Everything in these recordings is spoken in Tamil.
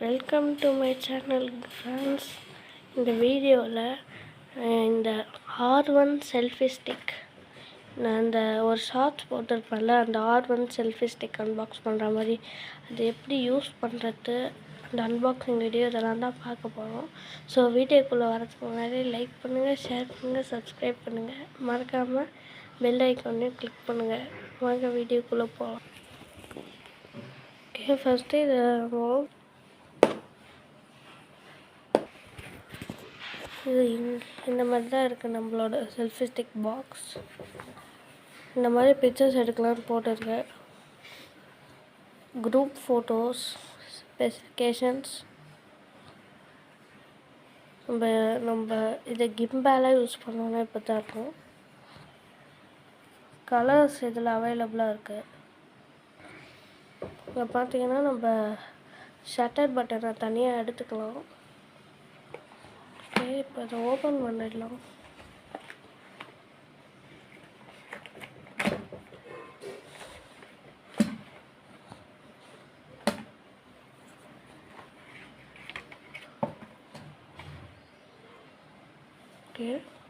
Welcome to my channel friends. இந்த வீடியோவில் இந்த R1 செல்ஃபி ஸ்டிக் நான் அந்த ஒரு ஷார்ட்ஸ் போட்டிருப்பேன்ல, அந்த R1 செல்ஃபி ஸ்டிக் அன்பாக்ஸ் பண்ணுற மாதிரி அது எப்படி யூஸ் பண்ணுறது, அந்த அன்பாக்சிங் வீடியோ இதெல்லாம் தான் பார்க்க போகிறோம். ஸோ வீடியோக்குள்ளே வரதுக்கு முன்னாடி லைக் பண்ணுங்கள், ஷேர் பண்ணுங்கள், சப்ஸ்கிரைப் பண்ணுங்கள், மறக்காமல் பெல் ஐக்கானையும் கிளிக் பண்ணுங்கள். வாங்க வீடியோக்குள்ளே போகலாம். ஓகே, ஃபஸ்ட்டு இதை இது இந்த மாதிரி தான் இருக்குது நம்மளோட செல்ஃபி ஸ்டிக் பாக்ஸ். இந்த மாதிரி பிக்சர்ஸ் எடுக்கலாம்னு போட்டிருக்கேன். குரூப் ஃபோட்டோஸ், ஸ்பெசிஃபிகேஷன்ஸ், நம்ம இதை கிம்பாலாக யூஸ் பண்ணோன்னா இப்போ தான் இருக்கும். கலர்ஸ் இதில் அவைலபிளாக இருக்குது. இப்போ பார்த்தீங்கன்னா நம்ம ஷட்டர் பட்டனை தனியாக எடுத்துக்கலாம். இப்போ அதை ஓப்பன் பண்ணிடலாம். ஓகே,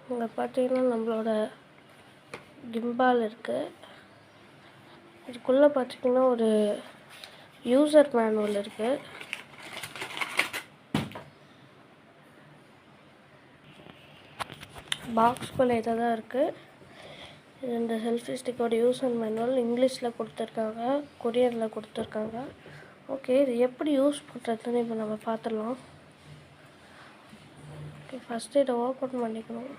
இங்கே பார்த்தீங்கன்னா நம்மளோட கிம்பால் இருக்குது. இதுக்குள்ளே பார்த்தீங்கன்னா ஒரு யூசர் மேனுவல் இருக்குது. பாக்ஸ்குள்ளே இதை தான் இருக்குது. இது இந்த செல்ஃபி ஸ்டிக்கோட யூசர் மேனுவல் இங்கிலீஷில் கொடுத்துருக்காங்க, கொரியனில் கொடுத்துருக்காங்க. ஓகே, இது எப்படி யூஸ் பண்ணுறதுன்னு இப்போ நம்ம பார்த்துடலாம். ஓகே, ஃபஸ்ட்டு இதை ஓப்பன் பண்ணிக்கணும்.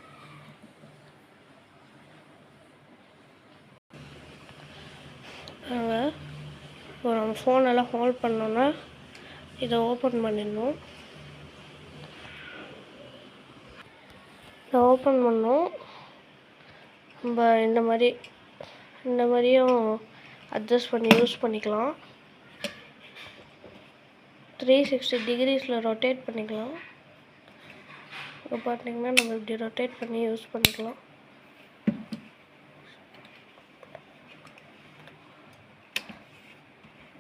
இப்போ நம்ம ஃபோனெல்லாம் ஹோல்ட் பண்ணோன்னா இதை ஓப்பன் பண்ணிடணும். இதை ஓப்பன் பண்ணோம். நம்ம இந்த மாதிரியும் அட்ஜஸ்ட் பண்ணி யூஸ் பண்ணிக்கலாம். 360 டிகிரிஸில் ரொட்டேட் பண்ணிக்கலாம். இப்போ பார்த்தீங்கன்னா நம்ம இப்படி ரொட்டேட் பண்ணி யூஸ் பண்ணிக்கலாம்.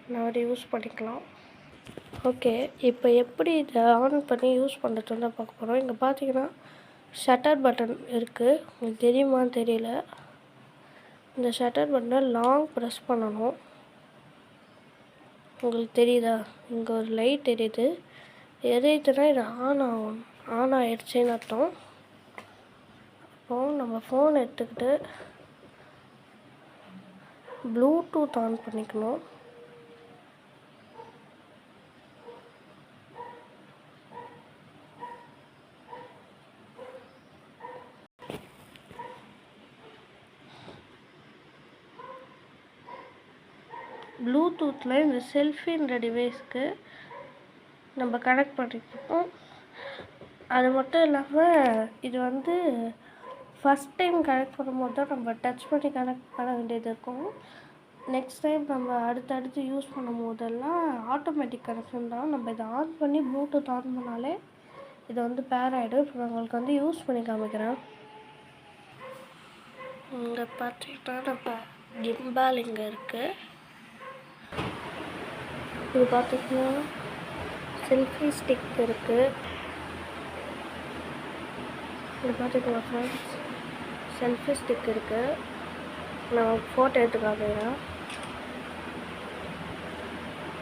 இந்த மாதிரி யூஸ் பண்ணிக்கலாம். ஓகே, இப்போ எப்படி இதை ஆன் பண்ணி யூஸ் பண்ணுறதுன்னு தான் பார்க்க போகிறோம். இங்கே பார்த்தீங்கன்னா ஷட்டர் பட்டன் இருக்குது. உங்களுக்கு தெரியுமான்னு தெரியல. இந்த ஷட்டர் பட்டனை லாங் ப்ரெஸ் பண்ணணும். உங்களுக்கு தெரியுதா? இங்கே ஒரு லைட் எரியுது. எரியுதுன்னா இது ஆன் ஆகிடுச்சின்னு அர்த்தம். அப்போது நம்ம ஃபோன் எடுத்துக்கிட்டு ப்ளூடூத் ஆன் பண்ணிக்கணும். ப்ளூடூத்தில் இந்த செல்ஃபின்ற டிவைஸ்க்கு நம்ம கனெக்ட் பண்ணிக்கணும். அது மட்டும் இல்லாமல் இது வந்து ஃபஸ்ட் டைம் கனெக்ட் பண்ணும்போது தான் நம்ம டச் பண்ணி கனெக்ட் பண்ண வேண்டியது இருக்கும். நெக்ஸ்ட் டைம் நம்ம அடுத்தடுத்து யூஸ் பண்ணும் போதெல்லாம் ஆட்டோமேட்டிக் கனெக்ஷன் தான். நம்ம இதை ஆன் பண்ணி ப்ளூடூத் ஆன் பண்ணாலே இது வந்து பேர் ஆகிடும். இப்போ நான் உங்களுக்கு வந்து யூஸ் பண்ணி காமிக்கிறேன். இங்கே பார்த்தீங்கன்னா நம்ம கிம்பால் இங்கே இருக்குது. இது பார்த்திங்கன்னா செல்ஃபி ஸ்டிக் இருக்குது. இது பார்த்திங்கன்னா ஃப்ரெண்ட்ஸ் செல்ஃபி ஸ்டிக் இருக்குது. நான் ஃபோட்டோ எடுத்து காமிக்கிறேன்.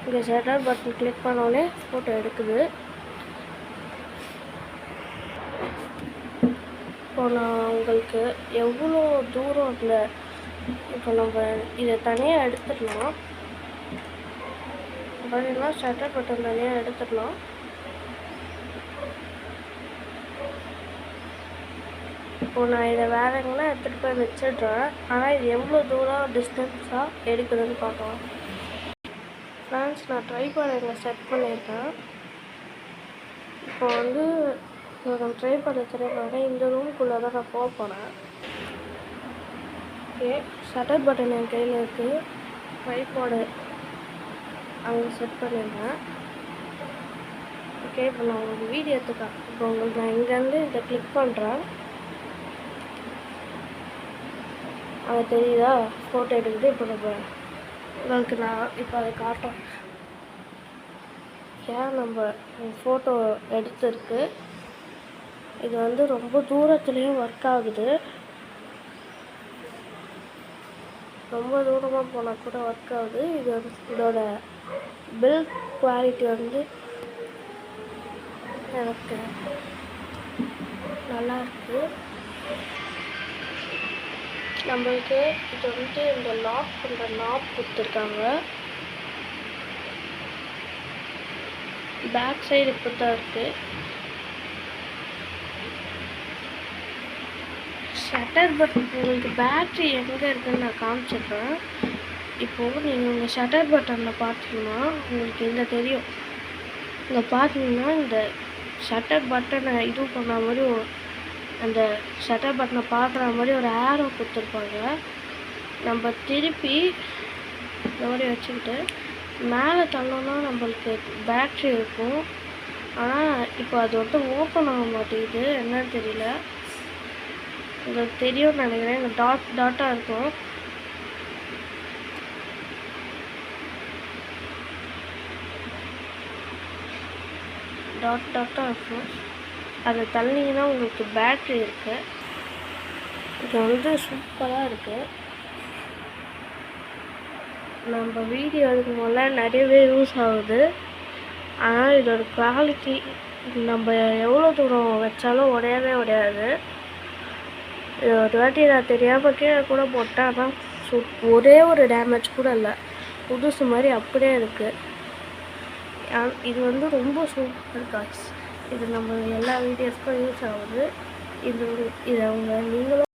இங்கே ஷட்டர் பட்டன் கிளிக் பண்ணோடனே ஃபோட்டோ எடுக்குது. இப்போ நான் உங்களுக்கு எவ்வளோ தூரம் அந்த இப்போ நம்ம இதை தனியாக எடுத்துடலாம். பார்த்தீங்கன்னா ஷட்டர் பட்டன் தனியாக எடுத்துடலாம். இப்போது நான் இதை வேறு எங்கன்னா எடுத்துகிட்டு போய் வச்சிடுறேன். ஆனால் இது எவ்வளோ தூரம் டிஸ்டன்ஸாக எடுக்குதுன்னு பார்க்கலாம். ஃப்ரெண்ட்ஸ், நான் ட்ரைபாட் இங்கே செட் பண்ணியிருக்கேன். இப்போ வந்து நான் ட்ரைபாட் வச்சுருக்கேன். இந்த ரூமுக்குள்ளே தான் நான் போக போகிறேன். ஓகே, ஷட்டர் பட்டன் என் கையில் இருக்குது. ட்ரைபாடு அங்கே செட் பண்ணியிருந்தேன். ஓகே, இப்போ நான் உங்களுக்கு வீடியோ எடுத்துக்கேன். இப்போ உங்களுக்கு நான் இங்கேருந்து இதை கிளிக் பண்ணுறேன். அது தெரியுதா? ஃபோட்டோ எடுக்குது. இப்போ உங்களுக்கு நான் இப்போ அதை காட்டுறேன். கேம் நம்ம ஃபோட்டோ எடுத்திருக்கு. இது வந்து ரொம்ப தூரத்துலேயும் ஒர்க் ஆகுது. ரொம்ப தூரமாக போனால் கூட ஒர்க் ஆகுது. இதோட பில்ட் குவாலிட்டி வந்து எனக்கு நல்லாயிருக்கு. நம்மளுக்கு இது வந்து இந்த லாக் பண்ணுற நாப் கொடுத்துருக்காங்க. பேக் சைடு இப்போ தான் இருக்குது. ஷட்டர் பட்டன் உங்களுக்கு பேட்ரி எங்கே இருக்குதுன்னு நான் காமிச்சிடுறேன். இப்போது நீங்கள் உங்கள் ஷட்டர் பட்டனில் பார்த்தீங்கன்னா உங்களுக்கு இங்கே தெரியும். இங்கே பார்த்தீங்கன்னா இந்த ஷட்டர் பட்டனை இது பண்ண மாதிரி அந்த ஷட்டர் பட்டனை பார்க்குற மாதிரி ஒரு ஏரோ கொடுத்துருப்பாங்க. நம்ம திருப்பி இந்த மாதிரி வச்சுக்கிட்டு மேலே தள்ளோன்னா நம்மளுக்கு பேட்ரி இருக்கும். ஆனால் இப்போ அது வந்து ஓப்பன் ஆக மாட்டேங்குது, என்னன்னு தெரியல. உங்களுக்கு தெரியும்னு நினைக்கிறேன். இங்கே டாட்டாக இருக்கும். டாட்டாக இருக்கும். அதை தள்ளிங்கன்னா உங்களுக்கு பேட்ரி இருக்குது. இது வந்து சூப்பராக இருக்குது. நம்ம வீடியோ எடுக்கும் போல நிறையவே யூஸ் ஆகுது. ஆனால் இதோட குவாலிட்டி நம்ம எவ்வளோ தூரம் வச்சாலும் உடையாது. இது ஒரு வாட்டி நான் தெரியாமல் கீழே கூட போட்டேன். ஆனால் ஒரே ஒரு டேமேஜ் கூட இல்லை, புதுசு மாதிரி அப்படியே இருக்குது. இது வந்து ரொம்ப சூப்பர் காய்ஸ். இது நம்ம எல்லா வீடியோஸ்க்கும் யூஸ் ஆகுது. இதை நீங்களும்